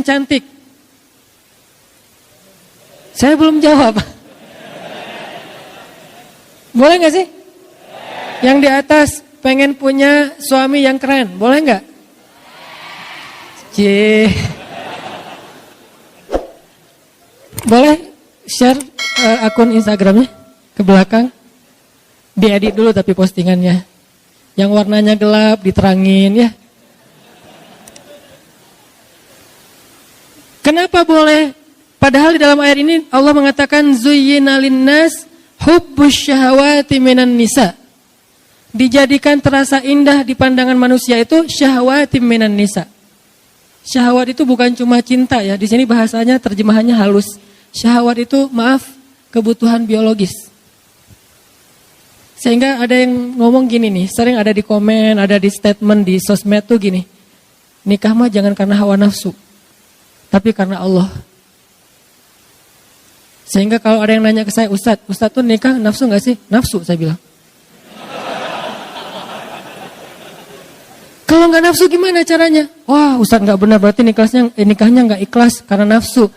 yang cantik? Saya belum jawab. Boleh gak sih? Yang di atas pengen punya suami yang keren, boleh gak? Boleh share akun Instagramnya ke belakang? Diedit dulu tapi postingannya. Yang warnanya gelap diterangin ya. Kenapa boleh? Padahal di dalam ayat ini Allah mengatakan zuyyina linnas hubbus syahawati minan nisa. Dijadikan terasa indah di pandangan manusia itu syahwati minan nisa. Syahwat itu bukan cuma cinta ya. Di sini bahasanya terjemahannya halus. Syahwat itu kebutuhan biologis. Sehingga ada yang ngomong gini nih, sering ada di komen, ada di statement di sosmed tuh gini. Nikah mah jangan karena hawa nafsu, tapi karena Allah. Sehingga kalau ada yang nanya ke saya, Ustadz tuh nikah nafsu gak sih? Nafsu, saya bilang. Kalau nggak nafsu gimana caranya? Wah, Ustadz nggak benar, berarti nikahnya nggak ikhlas karena nafsu.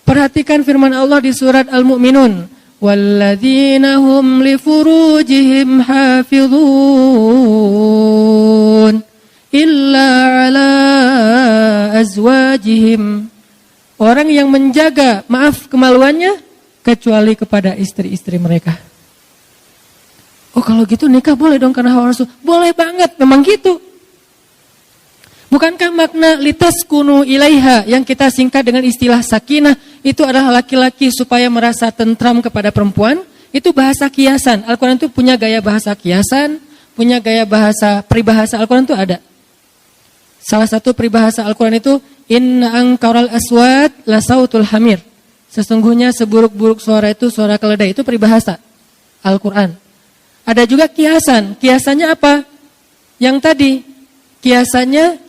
Perhatikan firman Allah di surat Al-Mu'minun. Walladzina hum li furujihim hafizun illa ala azwajihim. Orang yang menjaga, kemaluannya kecuali kepada istri-istri mereka. Oh, kalau gitu nikah boleh dong karena hawa nafsu? Boleh banget, memang gitu. Bukankah makna litaskunu ilaiha yang kita singkat dengan istilah sakinah itu adalah laki-laki supaya merasa tentram kepada perempuan? Itu bahasa kiasan. Al-Quran itu punya gaya bahasa kiasan, punya gaya bahasa peribahasa Al-Quran itu ada. Salah satu peribahasa Al-Quran itu inna angkaral aswat la sautul hamir. Sesungguhnya seburuk-buruk suara itu suara keledai. Itu peribahasa Al-Quran. Ada juga kiasan. Kiasannya apa? Yang tadi kiasannya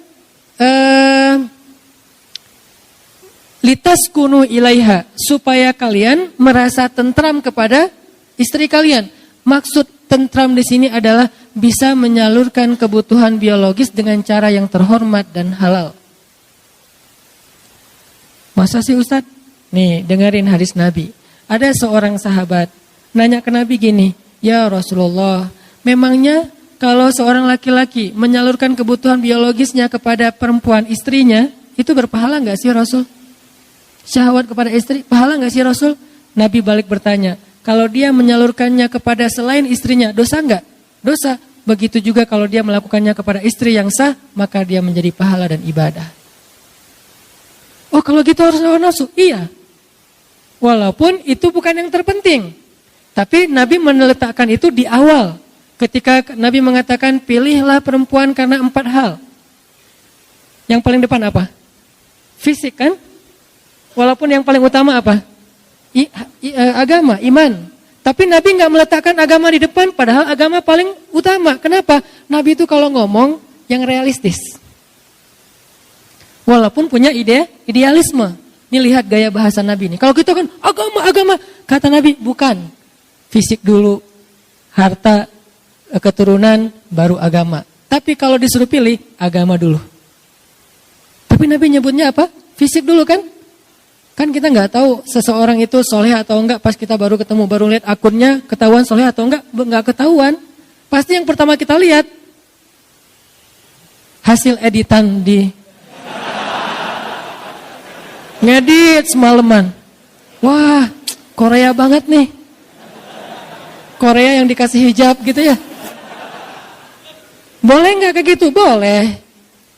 litaskunu ilaiha, supaya kalian merasa tentram kepada istri kalian. Maksud tentram di sini adalah bisa menyalurkan kebutuhan biologis dengan cara yang terhormat dan halal. Masa sih Ustadz? Nih, dengerin hadis Nabi. Ada seorang sahabat nanya ke Nabi gini, ya Rasulullah, memangnya kalau seorang laki-laki menyalurkan kebutuhan biologisnya kepada perempuan istrinya, itu berpahala nggak sih Rasul? Syahwat kepada istri, pahala nggak sih Rasul? Nabi balik bertanya, kalau dia menyalurkannya kepada selain istrinya, dosa nggak? Dosa. Begitu juga kalau dia melakukannya kepada istri yang sah, maka dia menjadi pahala dan ibadah. Oh, kalau gitu harus hawa nafsu? Iya. Walaupun itu bukan yang terpenting. Tapi Nabi meletakkan itu di awal. Ketika Nabi mengatakan pilihlah perempuan karena 4 hal. Yang paling depan apa? Fisik kan? Walaupun yang paling utama apa? Agama, iman. Tapi Nabi nggak meletakkan agama di depan, padahal agama paling utama. Kenapa? Nabi itu kalau ngomong yang realistis. Walaupun punya idealisme. Ini lihat gaya bahasa Nabi ini. Kalau kita kan agama. Kata Nabi, bukan. Fisik dulu, harta, keturunan, baru agama. Tapi kalau disuruh pilih, agama dulu. Tapi Nabi nyebutnya apa? Fisik dulu kan? Kan kita nggak tahu seseorang itu soleh atau enggak pas kita baru ketemu, baru lihat akunnya, ketahuan soleh atau enggak ketahuan. Pasti yang pertama kita lihat hasil editan di ngedit semalaman. Wah, Korea banget nih. Korea yang dikasih hijab gitu ya. Boleh nggak kayak gitu? Boleh.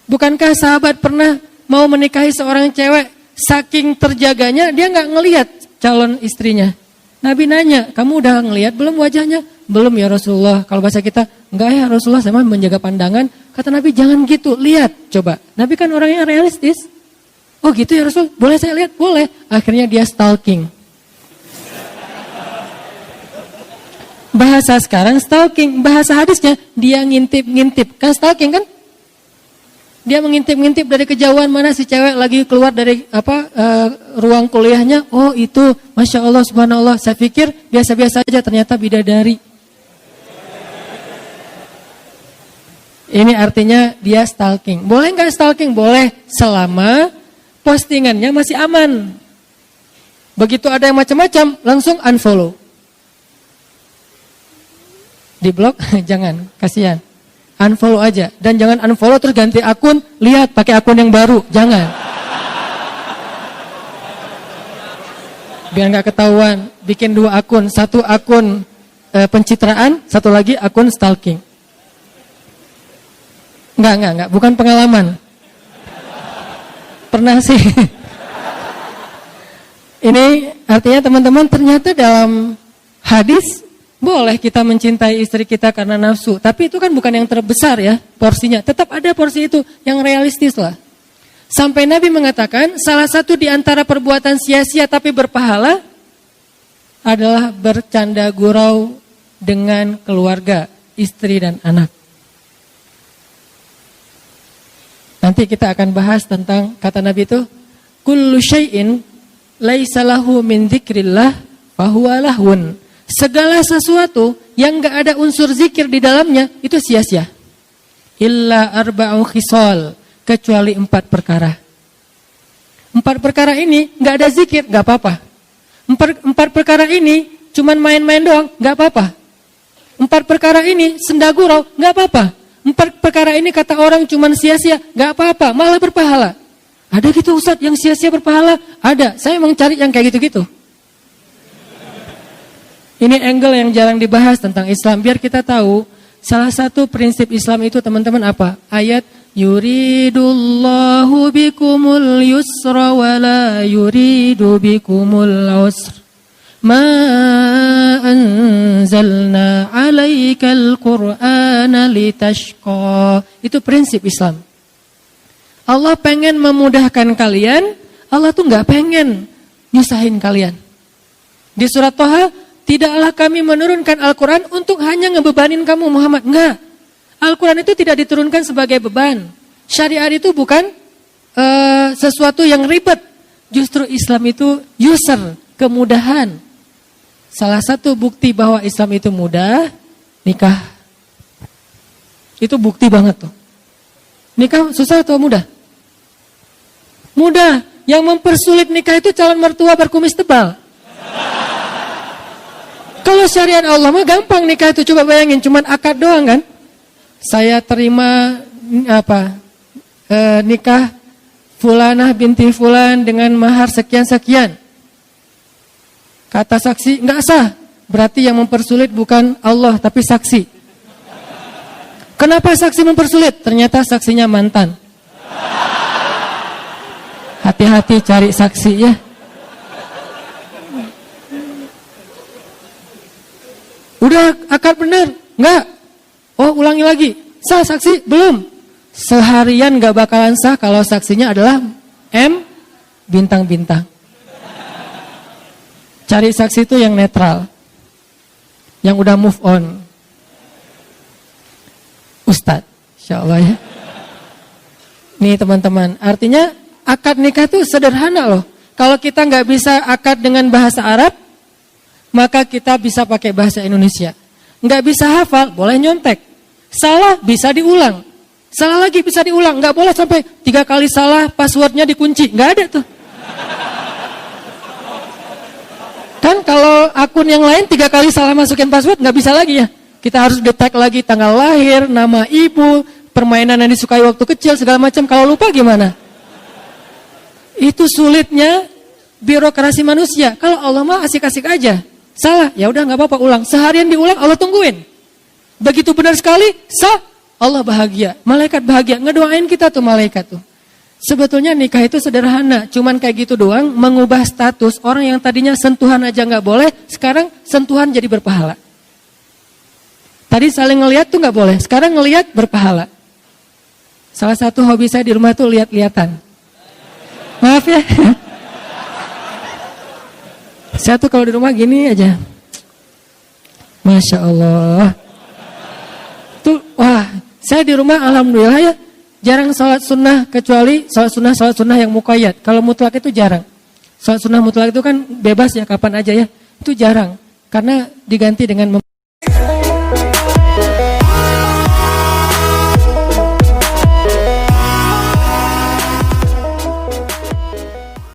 Bukankah sahabat pernah mau menikahi seorang cewek, saking terjaganya dia nggak ngelihat calon istrinya. Nabi nanya, kamu udah ngelihat belum wajahnya? Belum ya Rasulullah. Kalau bahasa kita, enggak ya Rasulullah, saya menjaga pandangan. Kata Nabi, jangan gitu, lihat, coba. Nabi kan orangnya realistis. Oh gitu ya Rasul, boleh saya lihat? Boleh. Akhirnya dia stalking. Bahasa sekarang stalking, bahasa hadisnya dia ngintip-ngintip. Kan stalking kan? Dia mengintip-ngintip dari kejauhan mana si cewek lagi keluar dari ruang kuliahnya. Oh itu, Masya Allah, Subhanallah. Saya pikir biasa-biasa aja, ternyata bidadari. Ini artinya dia stalking. Boleh nggak stalking? Boleh, selama postingannya masih aman. Begitu ada yang macam-macam, langsung unfollow. Di blok, jangan, kasihan. Unfollow aja. Dan jangan unfollow terus ganti akun, lihat pakai akun yang baru. Jangan. Biar nggak ketahuan, bikin 2 akun. 1 akun pencitraan, 1 lagi akun stalking. Enggak, bukan pengalaman. Pernah sih. Ini artinya teman-teman, ternyata dalam hadis boleh kita mencintai istri kita karena nafsu. Tapi itu kan bukan yang terbesar ya porsinya. Tetap ada porsi itu yang realistis lah. Sampai Nabi mengatakan salah satu di antara perbuatan sia-sia tapi berpahala adalah bercanda gurau dengan keluarga, istri dan anak. Nanti kita akan bahas tentang kata Nabi itu, kullu syai'in laisa lahu min dzikrillah fahuwa lahun. Segala sesuatu yang enggak ada unsur zikir di dalamnya itu sia-sia. Illa arba'u khisal, kecuali 4 perkara. 4 perkara ini enggak ada zikir, enggak apa-apa. 4 perkara ini cuman main-main doang, enggak apa-apa. 4 perkara ini senda gurau, enggak apa-apa. 4 perkara ini kata orang cuman sia-sia, gak apa-apa, malah berpahala. Ada gitu Ustaz yang sia-sia berpahala? Ada, saya emang cari yang kayak gitu-gitu. Ini angle yang jarang dibahas tentang Islam, biar kita tahu salah satu prinsip Islam itu teman-teman apa? Ayat yuridullahu bikumul yusra wa la yuridu bikumul usra. Ma anzalna 'alaikal qur'ana litashqa. Itu prinsip Islam. Allah pengen memudahkan kalian, Allah tuh enggak pengen nyusahin kalian. Di surat Thaha, tidaklah kami menurunkan Al-Qur'an untuk hanya ngebebanin kamu Muhammad. Enggak. Al-Qur'an itu tidak diturunkan sebagai beban. Syariat itu bukan sesuatu yang ribet. Justru Islam itu yusr, kemudahan. Salah satu bukti bahwa Islam itu mudah, nikah. Itu bukti banget tuh. Nikah susah atau mudah? Mudah. Yang mempersulit nikah itu calon mertua berkumis tebal. Kalau syariat Allah mah gampang nikah itu, coba bayangin, cuman akad doang kan? Saya terima nikah fulanah binti fulan dengan mahar sekian-sekian. Kata saksi, enggak sah. Berarti yang mempersulit bukan Allah, tapi saksi. Kenapa saksi mempersulit? Ternyata saksinya mantan. Hati-hati cari saksi ya. Udah akad benar? Enggak. Oh, ulangi lagi. Sah saksi? Belum. Seharian enggak bakalan sah kalau saksinya adalah M bintang-bintang. Cari saksi itu yang netral, yang udah move on. Ustadz, insya Allah ya. Nih teman-teman, artinya akad nikah itu sederhana loh. Kalau kita nggak bisa akad dengan bahasa Arab, maka kita bisa pakai bahasa Indonesia. Nggak bisa hafal, boleh nyontek. Salah bisa diulang. Salah lagi bisa diulang. Nggak boleh sampai 3 kali salah, passwordnya dikunci. Nggak ada tuh. Kan kalau akun yang lain 3 kali salah masukin password nggak bisa lagi ya. Kita harus detek lagi tanggal lahir, nama ibu, permainan yang disukai waktu kecil, segala macam. Kalau lupa gimana? Itu sulitnya birokrasi manusia. Kalau Allah mah asik-asik aja. Salah, ya udah nggak apa-apa, ulang. Seharian diulang, Allah tungguin. Begitu benar sekali, sah, Allah bahagia. Malaikat bahagia, ngedoain kita tuh malaikat tuh. Sebetulnya nikah itu sederhana, cuman kayak gitu doang, mengubah status orang yang tadinya sentuhan aja nggak boleh, sekarang sentuhan jadi berpahala. Tadi saling ngelihat tuh nggak boleh, sekarang ngelihat berpahala. Salah satu hobi saya di rumah tuh lihat-lihatan. Maaf ya. Saya tuh kalau di rumah gini aja. Masya Allah. Tuh, wah, saya di rumah alhamdulillah ya. Jarang sholat sunnah kecuali sholat sunnah yang muqayyad. Kalau mutlak itu jarang. Sholat sunnah mutlak itu kan bebas ya kapan aja ya. Itu jarang. Karena diganti dengan